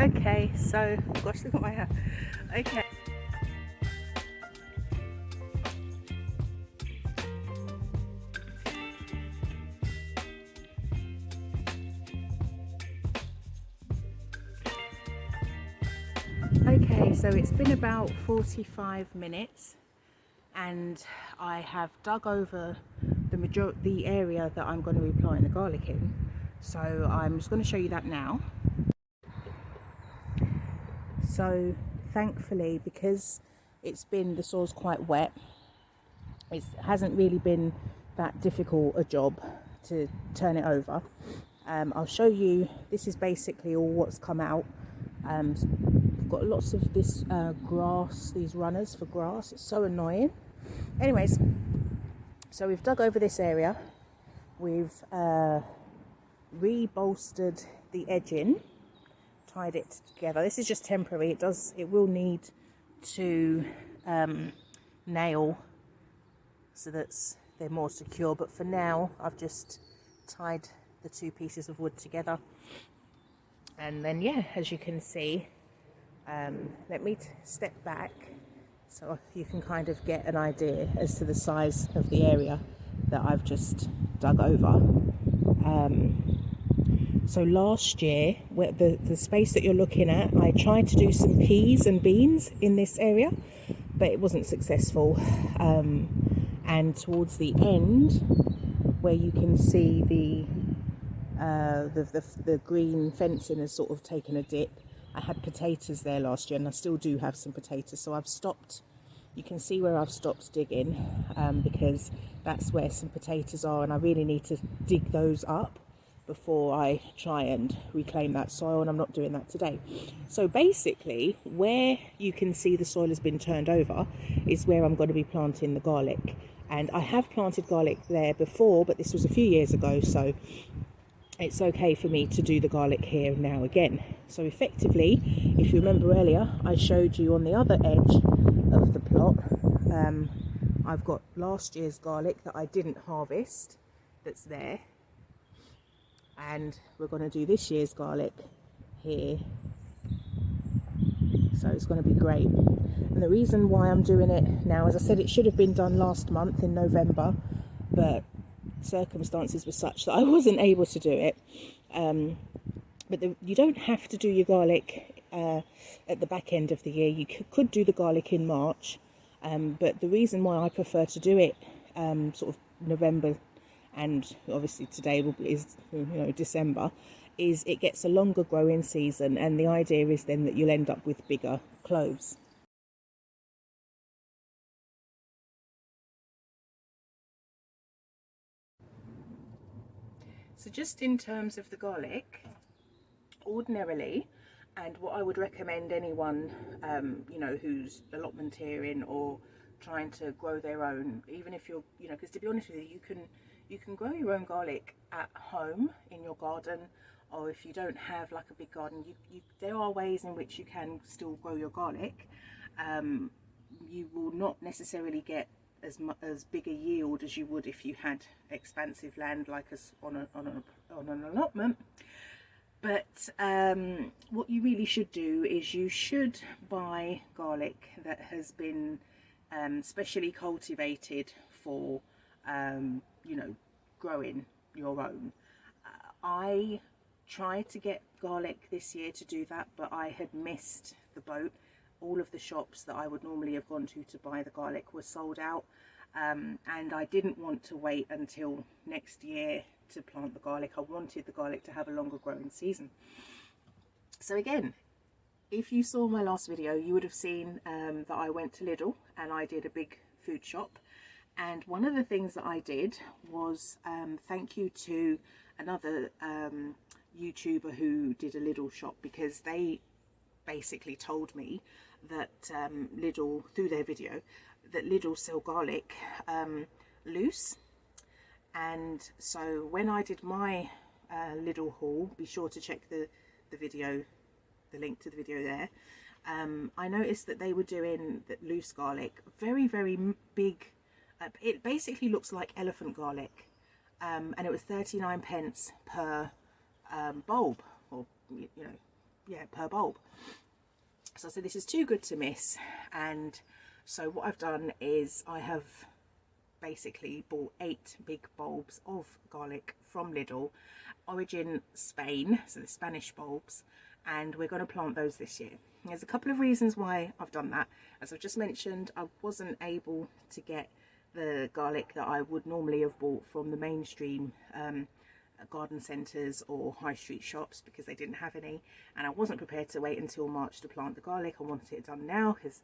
Okay, so gosh, look at my hair. Okay. Okay, so it's been about 45 minutes and I have dug over the area that I'm going to be planting the garlic in. So I'm just going to show you that now. So thankfully, because the soil's quite wet, it hasn't really been that difficult a job to turn it over. I'll show you, this is basically all what's come out. We've got lots of this grass, these runners for grass. It's so annoying. Anyways, so we've dug over this area. We've re-bolstered the edging, tied it together. This is just temporary. It will need to nail so that they're more secure, but for now I've just tied the two pieces of wood together. And then, yeah, as you can see, let me step back so you can kind of get an idea as to the size of the area that I've just dug over. So last year, where the space that you're looking at, I tried to do some peas and beans in this area, but it wasn't successful. And towards the end, where you can see the green fencing has sort of taken a dip, I had potatoes there last year, and I still do have some potatoes. So I've stopped. You can see where I've stopped digging, because that's where some potatoes are, and I really need to dig those up before I try and reclaim that soil, and I'm not doing that today. So basically, where you can see the soil has been turned over is where I'm going to be planting the garlic. And I have planted garlic there before, but this was a few years ago, so it's okay for me to do the garlic here now again. So effectively, if you remember earlier, I showed you on the other edge of the plot, I've got last year's garlic that I didn't harvest that's there, and we're going to do this year's garlic here. So it's going to be great. And the reason why I'm doing it now, as I said, it should have been done last month in November, but circumstances were such that I wasn't able to do it. But you don't have to do your garlic at the back end of the year. You could do the garlic in March, but the reason why I prefer to do it sort of November, and obviously today is December, is it gets a longer growing season, and the idea is then that you'll end up with bigger cloves. So just in terms of the garlic, ordinarily, and what I would recommend anyone who's allotmenteering or trying to grow their own, even if you're because to be honest with you, you can grow your own garlic at home in your garden, or if you don't have like a big garden, there are ways in which you can still grow your garlic. You will not necessarily get as big a yield as you would if you had expansive land like us on an allotment. But what you really should do is you should buy garlic that has been specially cultivated for growing your own. I tried to get garlic this year to do that, but I had missed the boat. All of the shops that I would normally have gone to buy the garlic were sold out, and I didn't want to wait until next year to plant the garlic. I wanted the garlic to have a longer growing season. So again, if you saw my last video, you would have seen that I went to Lidl and I did a big food shop. And one of the things that I did was thank you to another YouTuber who did a Lidl shop, because they basically told me that Lidl, through their video, that Lidl sell garlic loose. And so when I did my Lidl haul, be sure to check the video, the link to the video there. I noticed that they were doing that loose garlic, very, very big. It basically looks like elephant garlic, and it was 39 pence per bulb, or per bulb. So I said this is too good to miss, and so what I've done is I have basically bought 8 big bulbs of garlic from Lidl, origin Spain, so the Spanish bulbs, and we're going to plant those this year. There's a couple of reasons why I've done that. As I've just mentioned, I wasn't able to get the garlic that I would normally have bought from the mainstream garden centres or high street shops because they didn't have any, and I wasn't prepared to wait until March to plant the garlic. I wanted it done now because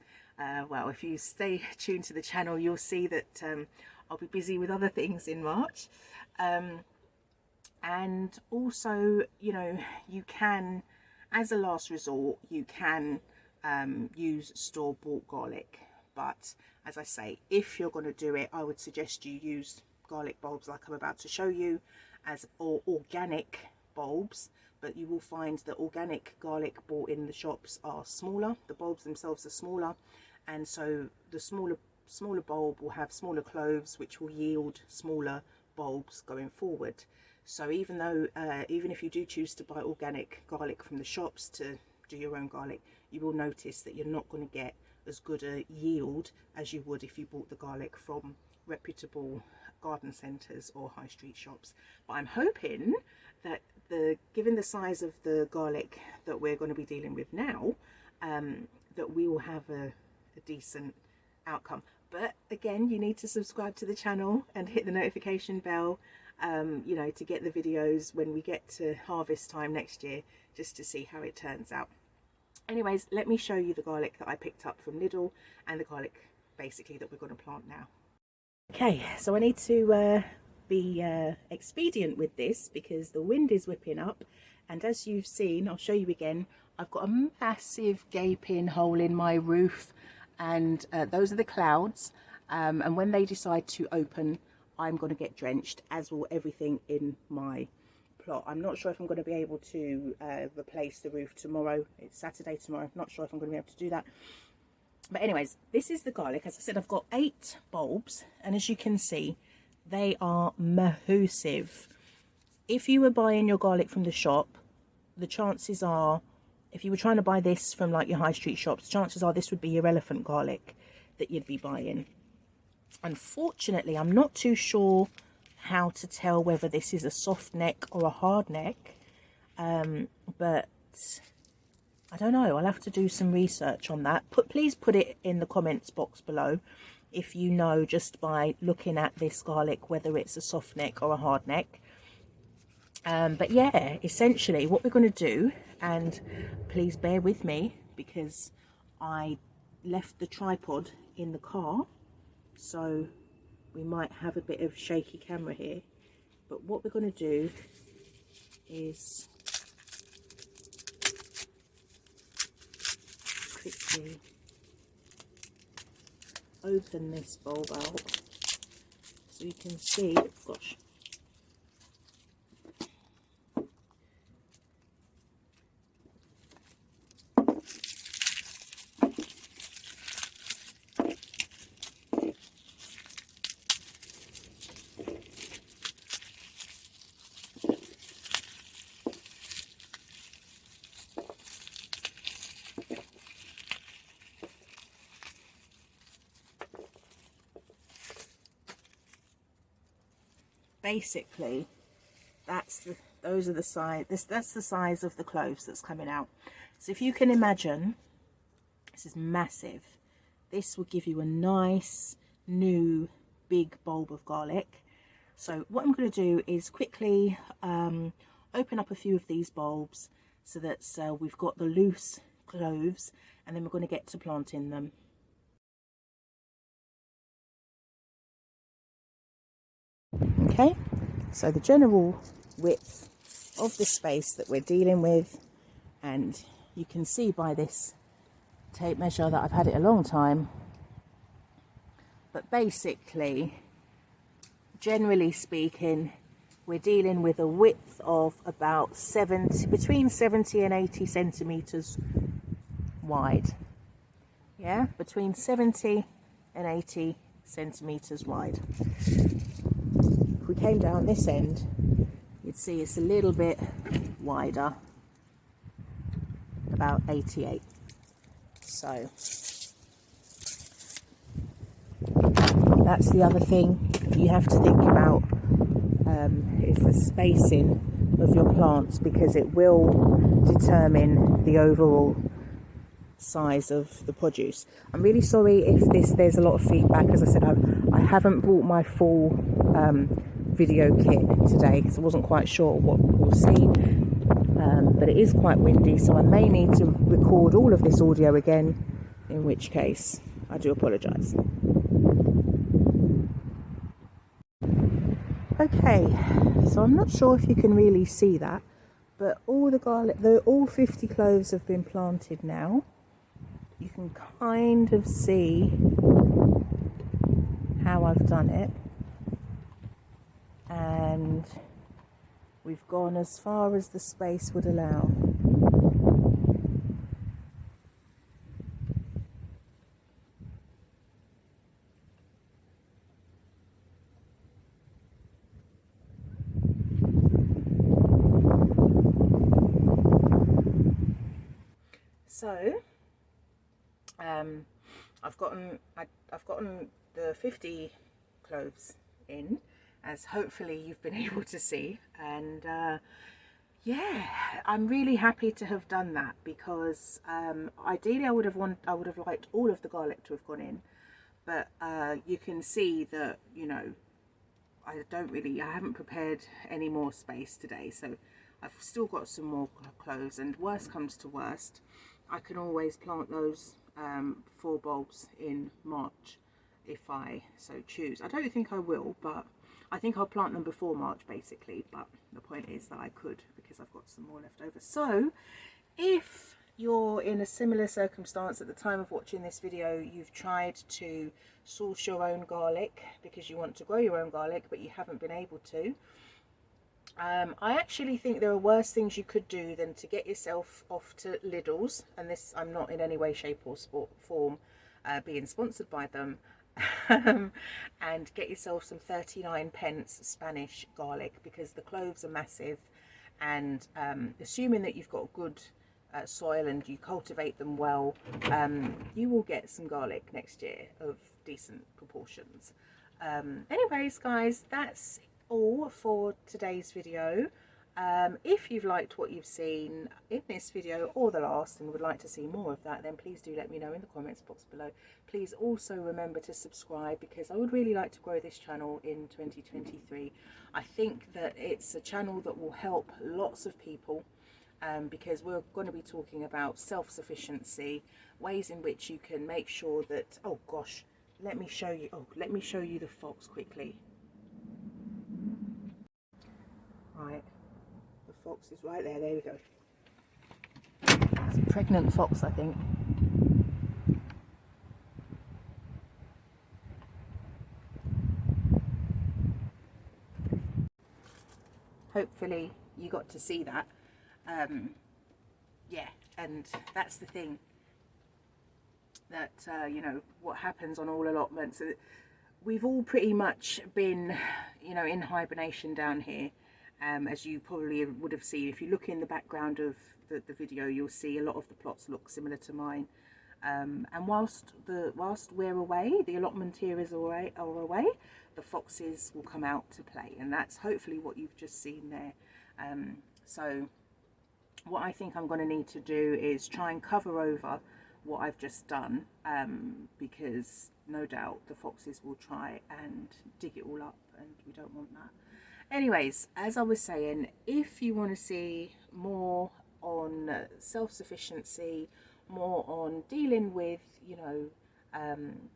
well, if you stay tuned to the channel, you'll see that I'll be busy with other things in March. And also, you know, you can, as a last resort, you can use store-bought garlic, but as I say, if you're going to do it, I would suggest you use garlic bulbs like I'm about to show you, or organic bulbs. But you will find that organic garlic bought in the shops are smaller, the bulbs themselves are smaller, and so the smaller bulb will have smaller cloves, which will yield smaller bulbs going forward. So even though even if you do choose to buy organic garlic from the shops to do your own garlic, you will notice that you're not going to get as good a yield as you would if you bought the garlic from reputable garden centres or high street shops. But I'm hoping that given the size of the garlic that we're going to be dealing with now, that we will have a decent outcome. But again, you need to subscribe to the channel and hit the notification bell, you know, to get the videos when we get to harvest time next year, just to see how it turns out. Anyways, let me show you the garlic that I picked up from Lidl and the garlic basically that we're going to plant now. Okay, so I need to be expedient with this because the wind is whipping up, and as you've seen, I'll show you again, I've got a massive gaping hole in my roof, and those are the clouds, and when they decide to open, I'm going to get drenched, as will everything in my plot. I'm not sure if I'm going to be able to replace the roof tomorrow. It's Saturday tomorrow. I'm not sure if I'm going to be able to do that. But anyways, this is the garlic. As I said, I've got 8 bulbs, and as you can see, they are massive. If you were buying your garlic from the shop, the chances are, if you were trying to buy this from like your high street shops, chances are this would be your elephant garlic that you'd be buying. Unfortunately, I'm not too sure how to tell whether this is a soft neck or a hard neck, but I don't know. I'll have to do some research on that. Please put it in the comments box below if you know, just by looking at this garlic, whether it's a soft neck or a hard neck. But yeah, essentially what we're going to do, and please bear with me because I left the tripod in the car, so we might have a bit of shaky camera here. But what we're going to do is quickly open this bulb out so you can see, gosh, basically that's the size of the cloves that's coming out. So if you can imagine, this is massive. This will give you a nice new big bulb of garlic. So what I'm going to do is quickly open up a few of these bulbs so that we've got the loose cloves, and then we're going to get to planting them. Okay, so the general width of the space that we're dealing with, and you can see by this tape measure that I've had it a long time, but basically, generally speaking, we're dealing with a width of about between 70 and 80 centimeters wide. Yeah, between 70 and 80 centimeters wide. If we came down this end, you'd see it's a little bit wider. about 88. So that's the other thing you have to think about, is the spacing of your plants, because it will determine the overall size of the produce. I'm really sorry if there's a lot of feedback. As I said, I haven't brought my full video kit today because I wasn't quite sure what we'll see, but it is quite windy, so I may need to record all of this audio again, in which case I do apologise. Okay, so I'm not sure if you can really see that, but all the garlic, all 50 cloves have been planted now. You can kind of see how I've done it, and we've gone as far as the space would allow. So I've gotten the 50 cloves in, as hopefully you've been able to see, and yeah, I'm really happy to have done that, because ideally I would have liked all of the garlic to have gone in, but you can see that, you know, I haven't prepared any more space today, so I've still got some more cloves, and worst comes to worst, I can always plant those 4 bulbs in March if I so choose. I don't think I will, but I think I'll plant them before March basically, but the point is that I could, because I've got some more left over. So if you're in a similar circumstance at the time of watching this video, you've tried to source your own garlic because you want to grow your own garlic but you haven't been able to, I actually think there are worse things you could do than to get yourself off to Lidl's, and this, I'm not in any way, shape or form being sponsored by them, and get yourself some 39p Spanish garlic, because the cloves are massive, and assuming that you've got good soil and you cultivate them well, you will get some garlic next year of decent proportions. Anyways guys, that's all for today's video. If you've liked what you've seen in this video or the last and would like to see more of that, then please do let me know in the comments box below. Please also remember to subscribe, because I would really like to grow this channel in 2023. I think that it's a channel that will help lots of people, because we're going to be talking about self-sufficiency, ways in which you can make sure that, oh gosh, let me show you the fox quickly. Right, the fox is right there. There we go. It's a pregnant fox, I think. Hopefully you got to see that. Yeah, and that's the thing, that you know, what happens on all allotments, we've all pretty much been, you know, in hibernation down here. As you probably would have seen, if you look in the background of the video, you'll see a lot of the plots look similar to mine. And whilst we're away, the allotment here is away, the foxes will come out to play, and that's hopefully what you've just seen there. So what I think I'm going to need to do is try and cover over what I've just done, because no doubt the foxes will try and dig it all up, and we don't want that. Anyways, as I was saying, if you want to see more on self-sufficiency, more on dealing with, you know,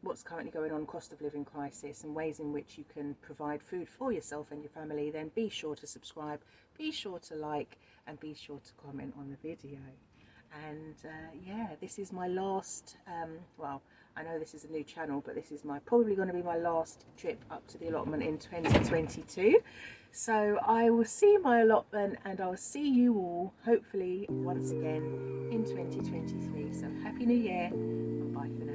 what's currently going on, cost of living crisis, and ways in which you can provide food for yourself and your family, then be sure to subscribe, be sure to like, and be sure to comment on the video. And yeah, this is my last, well, I know this is a new channel, but this is probably going to be my last trip up to the allotment in 2022. So I will see my allotment, and I'll see you all hopefully once again in 2023. So happy New Year, and bye for now.